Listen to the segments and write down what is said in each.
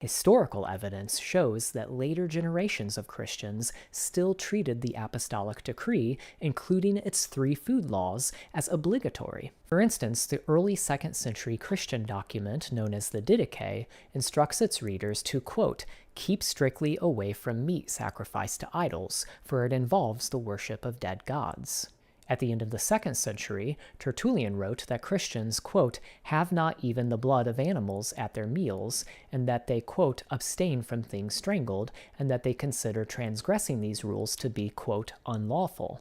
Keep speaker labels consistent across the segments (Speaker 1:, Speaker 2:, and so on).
Speaker 1: Historical evidence shows that later generations of Christians still treated the Apostolic Decree, including its 3 food laws, as obligatory. For instance, the early 2nd century Christian document known as the Didache instructs its readers to, quote, keep strictly away from meat sacrificed to idols, for it involves the worship of dead gods. At the end of the 2nd century, Tertullian wrote that Christians, quote, have not even the blood of animals at their meals, and that they, quote, abstain from things strangled, and that they consider transgressing these rules to be, quote, unlawful.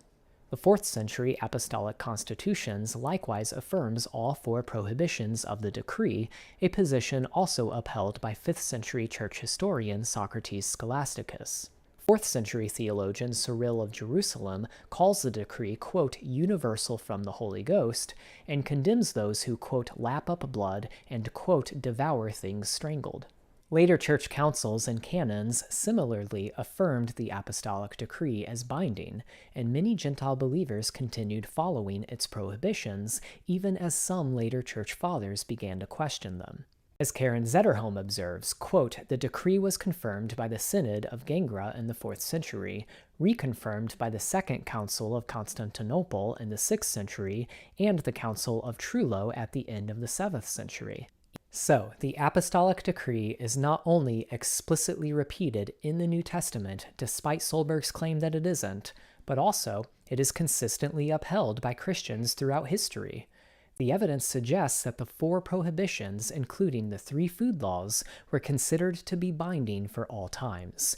Speaker 1: The 4th century Apostolic Constitutions likewise affirms all 4 prohibitions of the decree, a position also upheld by 5th century church historian Socrates Scholasticus. 4th century theologian Cyril of Jerusalem calls the decree, quote, universal from the Holy Ghost, and condemns those who, quote, lap up blood and, quote, devour things strangled. Later church councils and canons similarly affirmed the Apostolic Decree as binding, and many Gentile believers continued following its prohibitions, even as some later church fathers began to question them. As Karen Zetterholm observes, quote, the decree was confirmed by the Synod of Gangra in the 4th century, reconfirmed by the 2nd Council of Constantinople in the 6th century, and the Council of Trullo at the end of the 7th century. So, the Apostolic Decree is not only explicitly repeated in the New Testament, despite Solberg's claim that it isn't, but also it is consistently upheld by Christians throughout history. The evidence suggests that the 4 prohibitions, including the 3 food laws, were considered to be binding for all times.